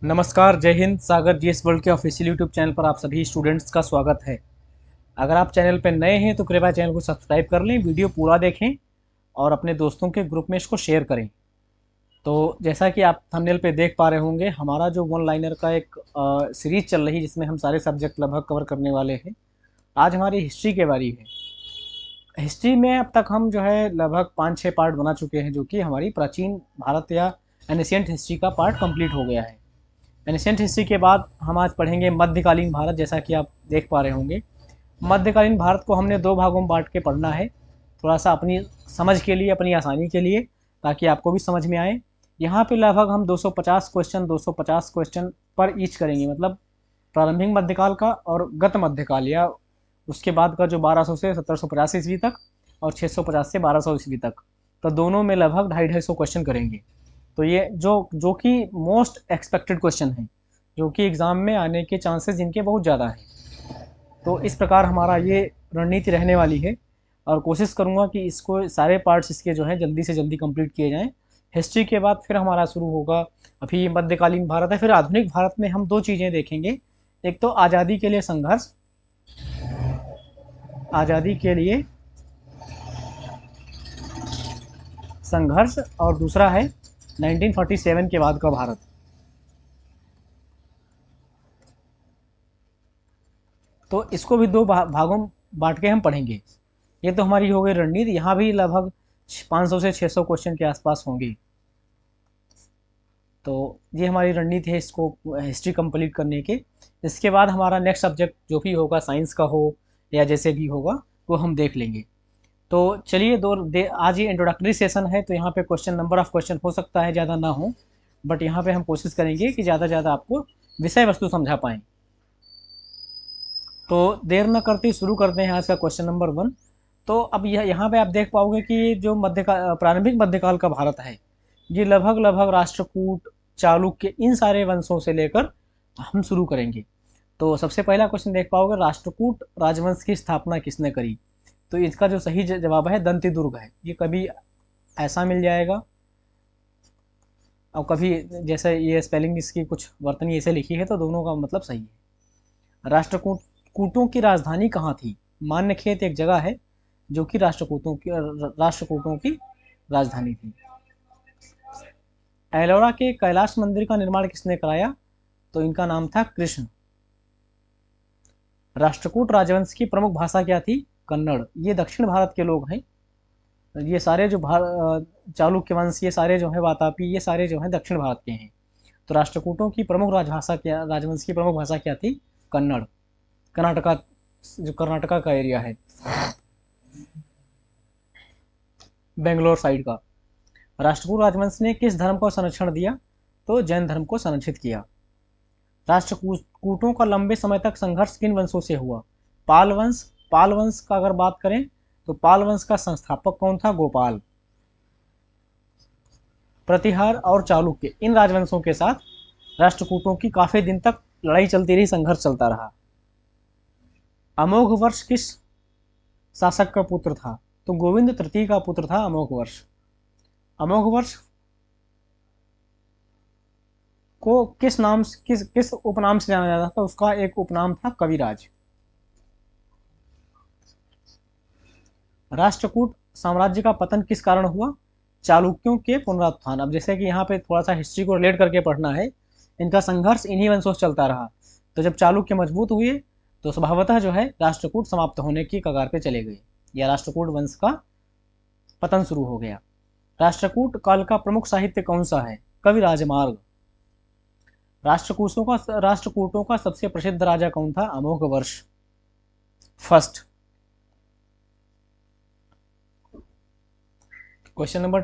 नमस्कार, जय हिंद। सागर GS world के ऑफिशियल यूट्यूब चैनल पर आप सभी स्टूडेंट्स का स्वागत है। अगर आप चैनल पर नए हैं तो कृपया चैनल को सब्सक्राइब कर लें, वीडियो पूरा देखें और अपने दोस्तों के ग्रुप में इसको शेयर करें। तो जैसा कि आप थंबनेल पे देख पा रहे होंगे, हमारा जो वन लाइनर का एक सीरीज चल रही है जिसमें हम सारे सब्जेक्ट लगभग कवर करने वाले हैं। आज हमारी हिस्ट्री के बारी है। हिस्ट्री में अब तक हम जो है लगभग 5-6 पार्ट बना चुके हैं, जो कि हमारी प्राचीन भारत या एनिशिएंट हिस्ट्री का पार्ट कंप्लीट हो गया है। एनिशिएंट हिस्ट्री के बाद हम आज पढ़ेंगे मध्यकालीन भारत। जैसा कि आप देख पा रहे होंगे, मध्यकालीन भारत को हमने 2 भागों में बांट के पढ़ना है, थोड़ा सा अपनी समझ के लिए, अपनी आसानी के लिए, ताकि आपको भी समझ में आए। यहाँ पे लगभग हम 250 क्वेश्चन पर ईच करेंगे, मतलब प्रारंभिक मध्यकाल का और गत मध्यकाल या उसके बाद का जो 1200 से 1750 ईस्वी तक और 650 से 1200 ईस्वी तक, तो दोनों में लगभग 250 क्वेश्चन करेंगे। तो ये जो कि मोस्ट एक्सपेक्टेड क्वेश्चन है, जो कि एग्ज़ाम में आने के चांसेस जिनके बहुत ज़्यादा हैं। तो इस प्रकार हमारा ये रणनीति रहने वाली है और कोशिश करूँगा कि इसको सारे पार्ट्स इसके जो है जल्दी से जल्दी कंप्लीट किए जाएँ। हिस्ट्री के बाद फिर हमारा शुरू होगा, अभी ये मध्यकालीन भारत है। फिर आधुनिक भारत में हम 2 चीज़ें देखेंगे, एक तो आज़ादी के लिए संघर्ष, आज़ादी के लिए संघर्ष, और दूसरा है 1947 के बाद का भारत। तो इसको भी 2 भागों में बांट के हम पढ़ेंगे। ये तो हमारी हो गई रणनीति। यहाँ भी लगभग 500 से 600 क्वेश्चन के आसपास होंगे। तो ये हमारी रणनीति है इसको हिस्ट्री कंप्लीट करने के। इसके बाद हमारा नेक्स्ट सब्जेक्ट जो भी होगा, साइंस का हो या जैसे भी होगा, वो हम देख लेंगे। तो चलिए आज ये इंट्रोडक्टरी सेशन है, तो यहाँ पे नंबर ऑफ क्वेश्चन हो सकता है ज़्यादा ना हो, बट यहाँ पे हम कोशिश करेंगे कि ज़्यादा से ज़्यादा आपको विषय वस्तु समझा पाएँ। तो देर न करते शुरू करते हैं आज का क्वेश्चन नंबर 1। तो अब यहाँ पे आप देख पाओगे कि जो प्रारंभिक मध्यकाल का भारत है, ये लगभग राष्ट्रकूट, चालुक्य, इन सारे वंशों से लेकर हम शुरू करेंगे। तो सबसे पहला क्वेश्चन देख पाओगे, राष्ट्रकूट राजवंश की स्थापना किसने करी? तो इसका जो सही जवाब है दंती दुर्ग है। ये कभी ऐसा मिल जाएगा और कभी जैसे ये स्पेलिंग इसकी कुछ वर्तनी ऐसे लिखी है, तो दोनों का मतलब सही है। राष्ट्रकूटों की राजधानी कहाँ थी? मान्यखेत एक जगह है जो कि राष्ट्रकूटों की राजधानी थी। एलोरा के कैलाश मंदिर का निर्माण किसने कराया? तो इनका नाम था कृष्ण। राष्ट्रकूट राजवंश की प्रमुख भाषा क्या थी? कन्नड़। ये दक्षिण भारत के लोग हैं। ये सारे जो चालुक्य वंश, ये सारे जो है वातापी, ये सारे जो है दक्षिण भारत के हैं। तो राष्ट्रकूटों की प्रमुख राजवंश की प्रमुख भाषा क्या थी? कन्नड़। कर्नाटका, जो कर्नाटका का एरिया है, बेंगलोर साइड का। राष्ट्रकूट राजवंश ने किस धर्म को संरक्षण दिया? तो जैन धर्म को संरक्षित किया। राष्ट्रकूटों का लंबे समय तक संघर्ष किन वंशों से हुआ? पाल वंश। पाल वंश का अगर बात करें तो पाल वंश का संस्थापक कौन था? गोपाल। प्रतिहार और चालुक्य, इन राजवंशों के साथ राष्ट्रकूटों की काफी दिन तक लड़ाई चलती रही, संघर्ष चलता रहा। अमोघ वर्ष किस शासक का पुत्र था? तो गोविंद तृतीय का पुत्र था अमोघ वर्ष। अमोघ वर्ष को किस उपनाम से जाना जाता था? उसका एक उपनाम था कविराज। राष्ट्रकूट साम्राज्य का पतन किस कारण हुआ? चालुक्यों के पुनरुत्थान। अब जैसे कि यहाँ पे थोड़ा सा हिस्ट्री को रिलेट करके पढ़ना है, इनका संघर्ष इन्हीं वंशों से चलता रहा। तो जब चालुक्य मजबूत हुए तो स्वभावतः जो है राष्ट्रकूट समाप्त होने की कगार पे चले गए, या राष्ट्रकूट वंश का पतन शुरू हो गया। राष्ट्रकूट काल का प्रमुख साहित्य कौन सा है? कवि राजमार्ग। राष्ट्रकूटों का सबसे प्रसिद्ध राजा कौन था? अमोघ वर्ष फर्स्ट। क्वेश्चन नंबर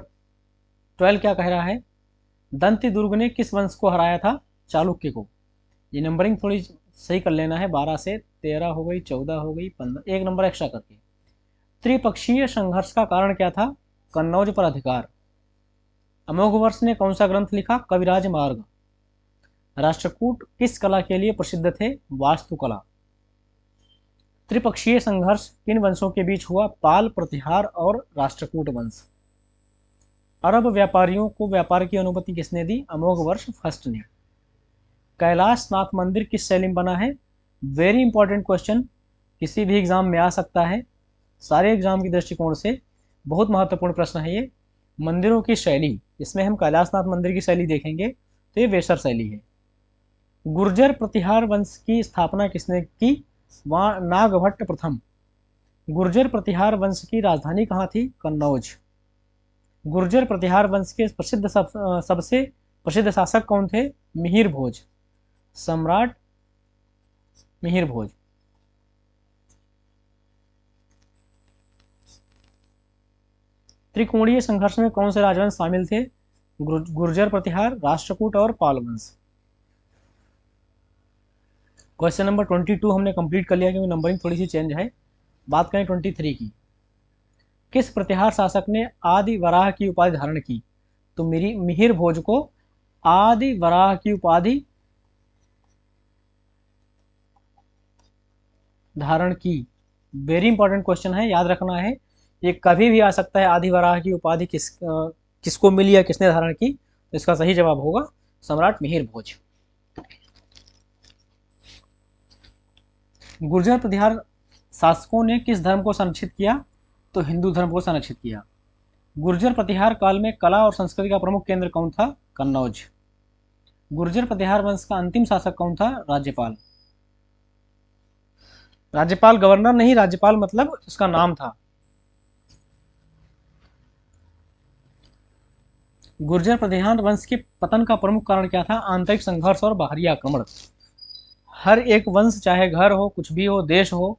12 क्या कह रहा है? दंती दुर्ग ने किस वंश को हराया था? चालुक्य को। ये नंबरिंग थोड़ी सही कर लेना है, 12 से 13 हो गई, 14 हो गई, 15, एक नंबर एक्स्ट्रा करके। त्रिपक्षीय संघर्ष का कारण क्या था? कन्नौज पर अधिकार। अमोघ वर्ष ने कौन सा ग्रंथ लिखा? कविराज मार्ग। राष्ट्रकूट किस कला के लिए प्रसिद्ध थे? वास्तुकला। त्रिपक्षीय संघर्ष किन वंशों के बीच हुआ? पाल, प्रतिहार और राष्ट्रकूट वंश। अरब व्यापारियों को व्यापार की अनुमति किसने दी? अमोघ वर्ष फर्स्ट ने। कैलाश नाथ मंदिर किस शैली में बना है? वेरी इंपॉर्टेंट क्वेश्चन, किसी भी एग्जाम में आ सकता है, सारे एग्जाम के दृष्टिकोण से बहुत महत्वपूर्ण प्रश्न है ये। मंदिरों की शैली, इसमें हम कैलाशनाथ मंदिर की शैली देखेंगे तो ये वेसर शैली है। गुर्जर प्रतिहार वंश की स्थापना किसने की? वहाँ नागभट्ट प्रथम। गुर्जर प्रतिहार वंश की राजधानी कहाँ थी? कन्नौज। गुर्जर प्रतिहार वंश के सबसे प्रसिद्ध शासक कौन थे? मिहिर भोज, सम्राट मिहिर भोज। त्रिकोणीय संघर्ष में कौन से राजवंश शामिल थे? गुर्जर प्रतिहार, राष्ट्रकूट और पाल वंश। क्वेश्चन नंबर 22 हमने कंप्लीट कर लिया क्योंकि नंबरिंग थोड़ी सी चेंज है। बात करें 23 की। किस प्रतिहार शासक ने आदि वराह की उपाधि धारण की? तो मेरी मिहिर भोज को आदि वराह की उपाधि धारण की। वेरी इंपॉर्टेंट क्वेश्चन है, याद रखना है, ये कभी भी आ सकता है। आदि वराह की उपाधि किसको मिली या किसने धारण की? तो इसका सही जवाब होगा सम्राट मिहिर भोज। गुर्जर प्रतिहार शासकों ने किस धर्म को संरक्षित किया? तो हिंदू धर्म को संरक्षित किया। गुर्जर प्रतिहार काल में कला और संस्कृति का प्रमुख केंद्र कौन था? कन्नौज। गुर्जर प्रतिहार वंश का अंतिम शासक कौन था? राज्यपाल। राज्यपाल गवर्नर नहीं, राज्यपाल मतलब उसका नाम था। गुर्जर प्रतिहार वंश के पतन का प्रमुख कारण क्या था? आंतरिक संघर्ष और बाहरी आक्रमण। हर एक वंश, चाहे घर हो, कुछ भी हो, देश हो,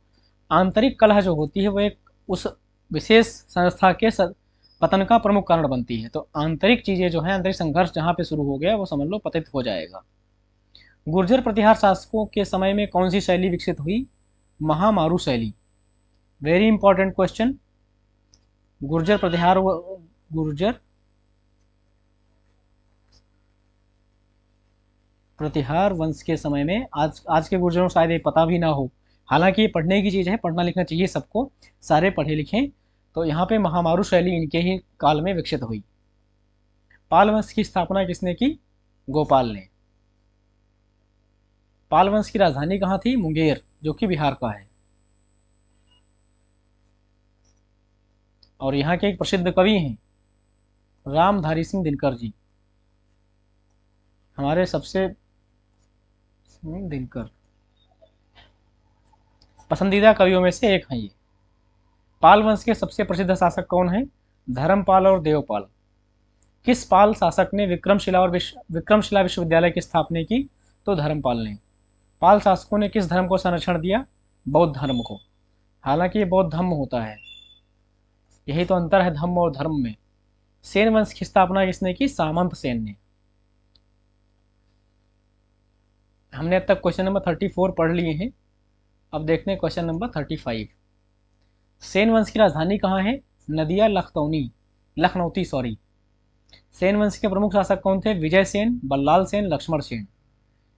आंतरिक कलह जो होती है वो एक उस विशेष संस्था के पतन का प्रमुख कारण बनती है। तो आंतरिक चीजें जो है, आंतरिक संघर्ष जहां पे शुरू हो गया वो समझ लो पतित हो जाएगा। गुर्जर प्रतिहार शासकों के समय में कौन सी शैली विकसित हुई? महामारू शैली। Very important question. Gurjara Pratihara Gurjara Pratihara वंश के समय में, आज के गुर्जरों को शायद ये पता भी ना हो, हालांकि ये पढ़ने की चीज़ है, पढ़ना लिखना चाहिए सबको, सारे पढ़े लिखें। तो यहाँ पे महामारू शैली इनके ही काल में विकसित हुई। पाल वंश की स्थापना किसने की? गोपाल ने। पाल वंश की राजधानी कहाँ थी? मुंगेर, जो कि बिहार का है। और यहाँ के एक प्रसिद्ध कवि हैं रामधारी सिंह दिनकर जी, हमारे सबसे दिनकर पसंदीदा कवियों में से एक हैं ये। पाल वंश के सबसे प्रसिद्ध शासक कौन है? धर्मपाल और देवपाल। किस पाल शासक ने विक्रमशिला विश्वविद्यालय की स्थापना की? तो धर्मपाल ने। पाल शासकों ने किस धर्म को संरक्षण दिया? बौद्ध धर्म को। हालांकि ये बौद्ध धर्म होता है, यही तो अंतर है धम्म और धर्म में। सेन वंश की स्थापना किसने की? सामंत सेन ने। हमने अब तक क्वेश्चन नंबर 34 पढ़ लिए हैं, अब देखते हैं क्वेश्चन नंबर 35। सेन वंश की राजधानी कहाँ है? नदिया लखनौती सॉरी। सेन वंश के प्रमुख शासक कौन थे? विजय सेन, बल्लाल सेन, लक्ष्मण सेन।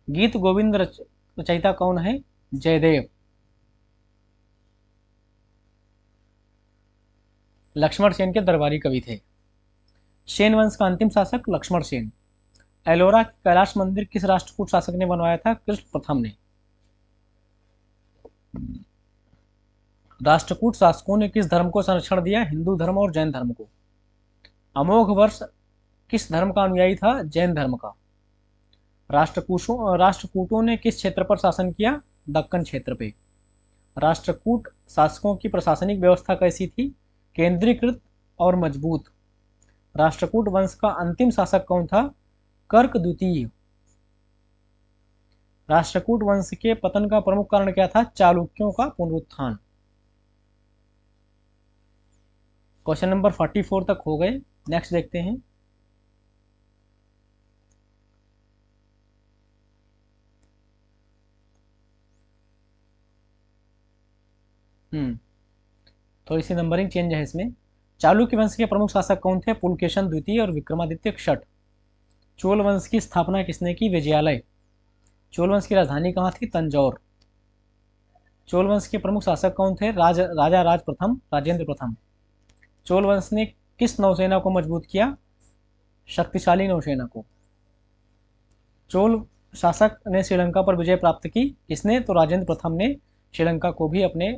गीत गोविंद रचयिता कौन है? जयदेव। लक्ष्मण सेन के दरबारी कवि थे। सेन वंश का अंतिम शासक लक्ष्मण सेन। एलोरा कैलाश मंदिर किस राष्ट्रकूट शासक ने बनवाया था? कृष्ण प्रथम ने। राष्ट्रकूट शासकों ने किस धर्म को संरक्षण दिया? हिंदू धर्म और जैन धर्म को। अमोघ वर्ष किस धर्म का अनुयायी था? जैन धर्म का। राष्ट्रकूटों ने किस क्षेत्र पर शासन किया? दक्कन क्षेत्र पे। राष्ट्रकूट शासकों की प्रशासनिक व्यवस्था कैसी थी? केंद्रीकृत और मजबूत। राष्ट्रकूट वंश का अंतिम शासक कौन था? कर्क द्वितीय। राष्ट्रकूट वंश के पतन का प्रमुख कारण क्या था? चालुक्यों का पुनरुत्थान। क्वेश्चन नंबर 44 तक हो गए, नेक्स्ट देखते हैं। थोड़ी सी नंबरिंग चेंज है इसमें। चालुक्य वंश के प्रमुख शासक कौन थे? पुलकेशन द्वितीय और विक्रमादित्य छठ। चोल वंश की स्थापना किसने की? विजयालय। चोल वंश की राजधानी कहाँ थी? तंजौर। चोल वंश के प्रमुख शासक कौन थे? राजा राजेंद्र प्रथम। चोल वंश ने किस नौसेना को मजबूत किया? शक्तिशाली नौसेना को। चोल शासक ने श्रीलंका पर विजय प्राप्त की? किसने? तो राजेंद्र प्रथम ने श्रीलंका को भी अपने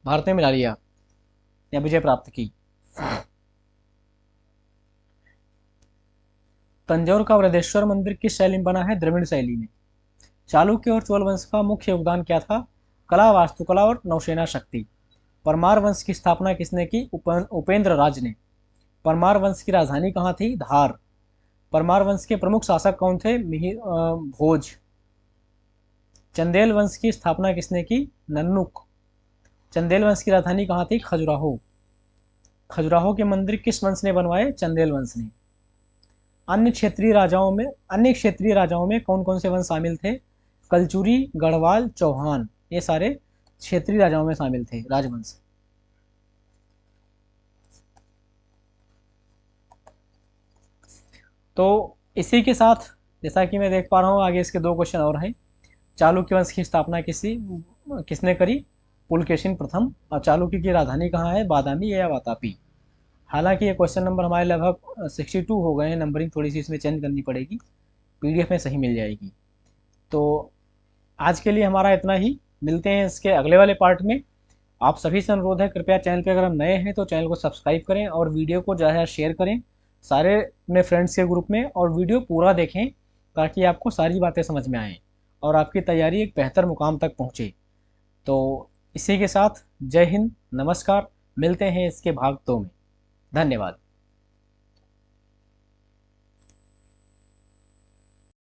भारत में मिला लिया या विजय प्राप्त की। तंजौर का बृहदेश्वर मंदिर किस शैली में बना है? द्रविड़ शैली में। चालुक्य और चोल वंश का मुख्य योगदान क्या था? कला, वास्तुकला और नौसेना शक्ति। परमार वंश की स्थापना किसने की? उपेंद्र राज ने। परमार वंश की राजधानी कहाँ थी? धार। परमार वंश के प्रमुख शासक कौन थे? भोज। चंदेल वंश की स्थापना किसने की? नन्नुक। चंदेल वंश की राजधानी कहाँ थी? खजुराहो। खजुराहो के मंदिर किस वंश ने बनवाए? चंदेल वंश ने। अन्य क्षेत्रीय राजाओं में कौन कौन से वंश शामिल थे? कलचुरी, गढ़वाल, चौहान। ये सारे क्षेत्रीय राजाओं में शामिल थे, राजवंश। तो इसी के साथ जैसा कि मैं देख पा रहा हूँ आगे इसके 2 क्वेश्चन और हैं। चालुक्य वंश की स्थापना किसने करी? पुलकेशिन प्रथम। और चालुक्य की राजधानी कहाँ है? बादामी या वातापी। हालांकि ये क्वेश्चन नंबर हमारे लगभग 62 हो गए हैं, नंबरिंग थोड़ी सी इसमें चेंज करनी पड़ेगी, पीडीएफ में सही मिल जाएगी। तो आज के लिए हमारा इतना ही, मिलते हैं इसके अगले वाले पार्ट में। आप सभी से अनुरोध है, कृपया चैनल पे अगर हम नए हैं तो चैनल को सब्सक्राइब करें और वीडियो को ज़्यादा से शेयर करें सारे अपने फ्रेंड्स के ग्रुप में, और वीडियो पूरा देखें ताकि आपको सारी बातें समझ में आएँ और आपकी तैयारी एक बेहतर मुकाम तक पहुँचे। तो इसी के साथ जय हिंद, नमस्कार, मिलते हैं इसके भाग 2 में। धन्यवाद।